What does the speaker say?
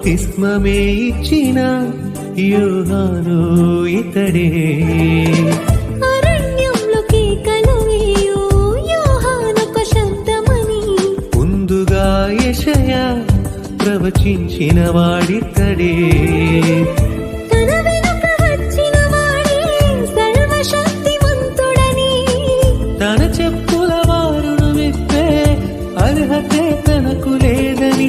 బాప్తిస్మమే ఇచ్చిన యోహాను ఇతడే. అరణ్యంలో కేకలు వేయు యోహానొక శబ్దమని ముందుగా యెషయా ప్రవచించిన వాడితడే. తన వెనుక వచ్చిన వాడే సర్వశక్తిమంతుడని తన చెప్పుల వారును విప్పే అర్హతే తనకు లేదని